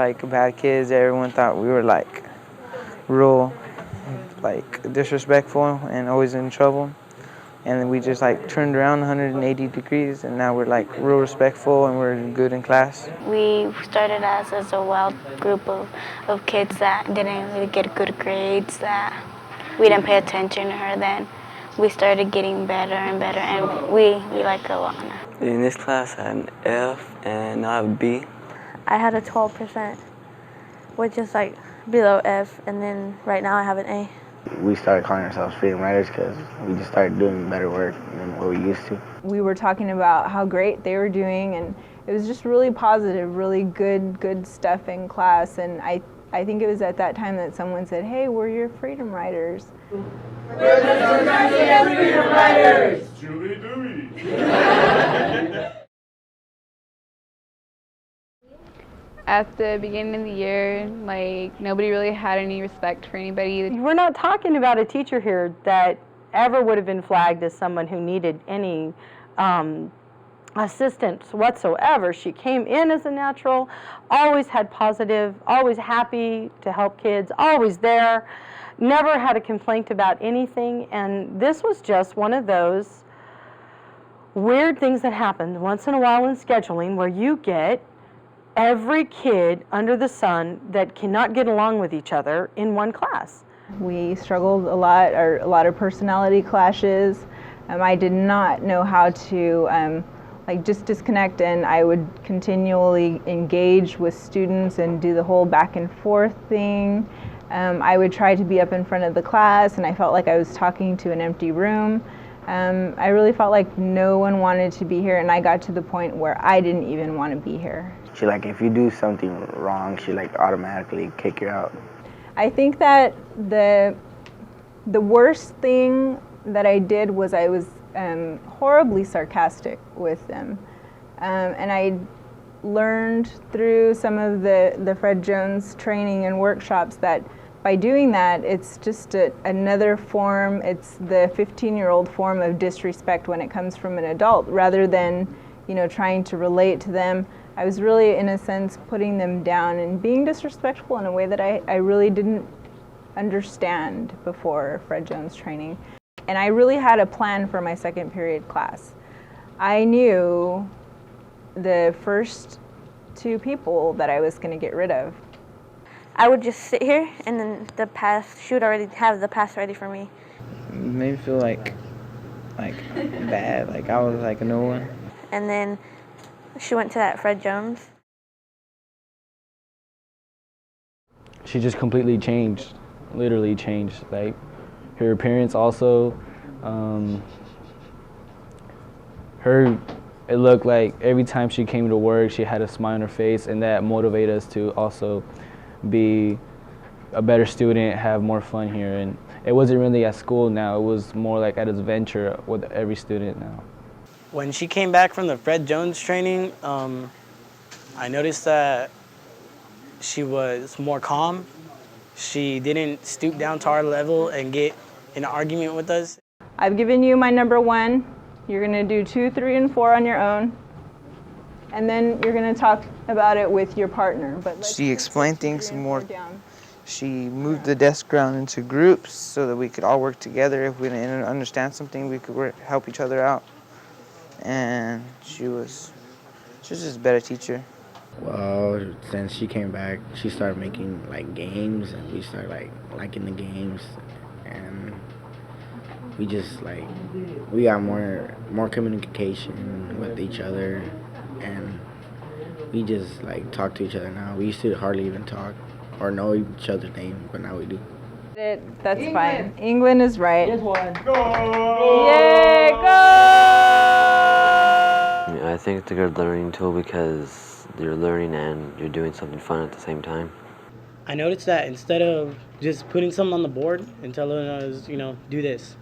like bad kids. Everyone thought we were like real like disrespectful and always in trouble. And then we just like turned around 180 degrees, and now we're like real respectful and we're good in class. We started as a wild group of kids that didn't really get good grades, that we didn't pay attention to her. Then we started getting better and better, and we like a lot now. In this class, I had an F and now I have a B. I had a 12%, which is like below F, and then right now I have an A. We started calling ourselves freedom riders because we just started doing better work than what we used to. We were talking about how great they were doing, and it was just really positive, really good stuff in class. And I think it was at that time that someone said, "Hey, we're your freedom riders." We're the Garcia Freedom Riders! Julie Dewey! At the beginning of the year, like, nobody really had any respect for anybody. We're not talking about a teacher here that ever would have been flagged as someone who needed any assistance whatsoever. She came in as a natural, always had positive, always happy to help kids, always there, never had a complaint about anything. And this was just one of those weird things that happened once in a while in scheduling, where you get every kid under the sun that cannot get along with each other in one class. We struggled a lot of personality clashes. I did not know how to like just disconnect, and I would continually engage with students and do the whole back and forth thing. I would try to be up in front of the class, and I felt like I was talking to an empty room. I really felt like no one wanted to be here, and I got to the point where I didn't even want to be here. She like, if you do something wrong, she like automatically kick you out. I think that the worst thing that I did was I was horribly sarcastic with them. And I learned through some of the Fred Jones training and workshops that by doing that, it's just another form, it's the 15-year-old form of disrespect when it comes from an adult, rather than, you know, trying to relate to them. I was really, in a sense, putting them down and being disrespectful in a way that I really didn't understand before Fred Jones training. And I really had a plan for my second period class. I knew the first two people that I was going to get rid of. I would just sit here, and then she would already have the pass ready for me. It made me feel like bad, like I was like no one. And then she went to that Fred Jones. She just completely changed, literally changed. Like, her appearance also, it looked like every time she came to work, she had a smile on her face, and that motivated us to also be a better student, have more fun here. And it wasn't really at school now, it was more like at adventure with every student now. When she came back from the Fred Jones training, I noticed that she was more calm. She didn't stoop down to our level and get in an argument with us. I've given you my number 1. You're going to do 2, 3, and 4 on your own. And then you're going to talk about it with your partner. But she explained things more. She moved the desk around into groups so that we could all work together. If we didn't understand something, we could help each other out. And she was just a better teacher. Well, since she came back, she started making like games, and we started like liking the games, and we just like we got more communication with each other, and we just like talk to each other now. We used to hardly even talk or know each other's name, but now we do. That's England. Fine. England is right. Just one. Go! Yay, go! I think it's a good learning tool because you're learning and you're doing something fun at the same time. I noticed that instead of just putting something on the board and telling us, you know, do this,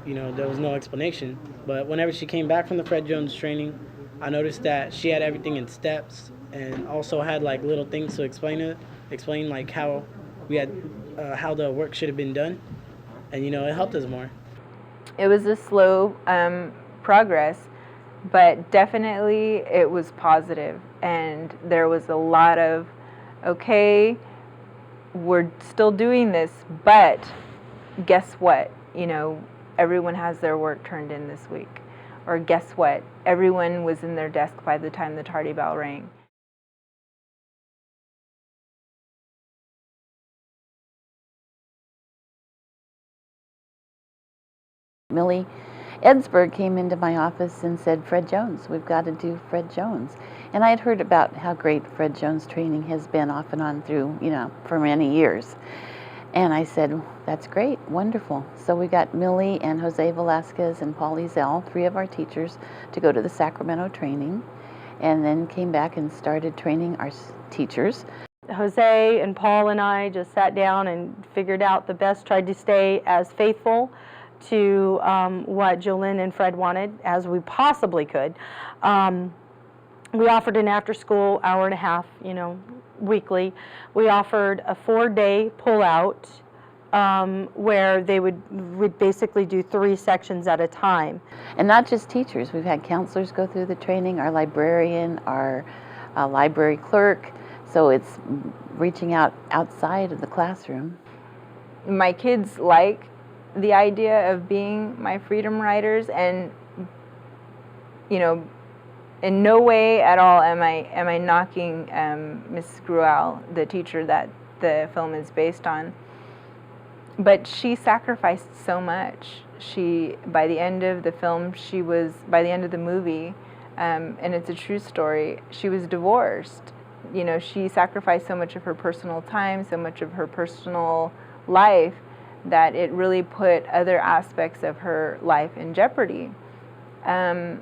you know, there was no explanation. But whenever she came back from the Fred Jones training, I noticed that she had everything in steps and also had like little things to explain like how we had how the work should have been done, and you know, it helped us more. It was a slow progress, but definitely it was positive, and there was a lot of okay, we're still doing this, but guess what? You know, everyone has their work turned in this week. Or guess what? Everyone was in their desk by the time the tardy bell rang. Millie Edsberg came into my office and said, Fred Jones, we've got to do Fred Jones. And I had heard about how great Fred Jones training has been off and on through, you know, for many years. And I said, that's great, wonderful. So we got Millie and Jose Velasquez and Paul Ezel, 3 of our teachers, to go to the Sacramento training, and then came back and started training our teachers. Jose and Paul and I just sat down and figured out the best, tried to stay as faithful to what Jolynn and Fred wanted as we possibly could. We offered an after-school hour and a half, you know, weekly. We offered a 4-day pull-out where they would basically do 3 sections at a time. And not just teachers. We've had counselors go through the training, our librarian, our library clerk. So it's reaching out outside of the classroom. My kids like the idea of being my freedom riders, and you know, in no way at all am I knocking Miss Gruel, the teacher that the film is based on. But she sacrificed so much. By the end of the film, by the end of the movie, and it's a true story, she was divorced. You know, she sacrificed so much of her personal time, so much of her personal life, that it really put other aspects of her life in jeopardy. I'm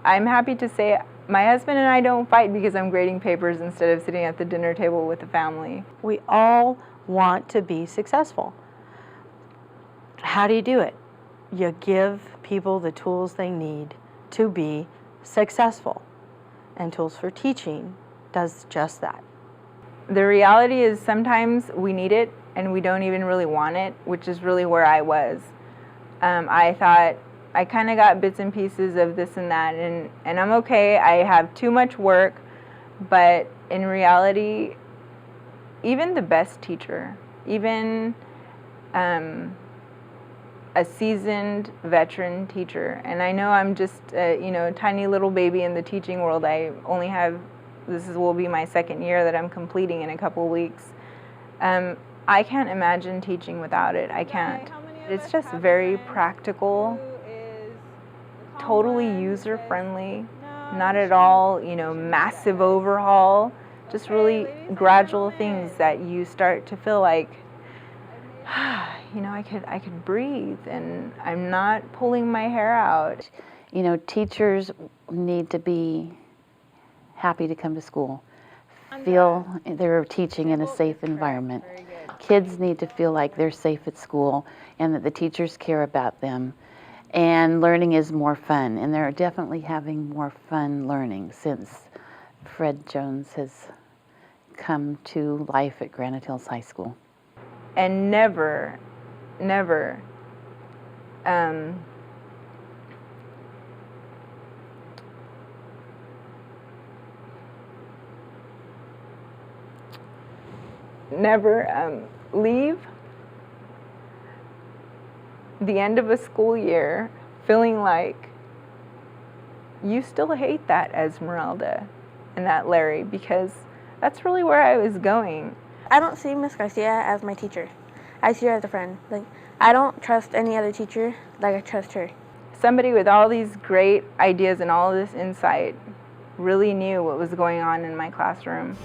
happy to say my husband and I don't fight because I'm grading papers instead of sitting at the dinner table with the family. We all want to be successful. How do you do it? You give people the tools they need to be successful. And Tools for Teaching does just that. The reality is sometimes we need it and we don't even really want it, which is really where I was. I thought I kind of got bits and pieces of this and that, and I'm okay. I have too much work, but in reality, even the best teacher, even a seasoned veteran teacher, and I know I'm just a tiny little baby in the teaching world. I only have, will be my 2nd year that I'm completing in a couple weeks. I can't imagine teaching without it. I can't. It's just very practical, totally user-friendly, not at all, massive overhaul, just really gradual things that you start to feel like, I could breathe and I'm not pulling my hair out. You know, teachers need to be happy to come to school, feel they're teaching in a safe environment. Kids need to feel like they're safe at school and that the teachers care about them. And learning is more fun, and they're definitely having more fun learning since Fred Jones has come to life at Granite Hills High School. And never, leave the end of a school year feeling like you still hate that Esmeralda and that Larry, because that's really where I was going. I don't see Miss Garcia as my teacher. I see her as a friend. Like, I don't trust any other teacher like I trust her. Somebody with all these great ideas and all this insight really knew what was going on in my classroom.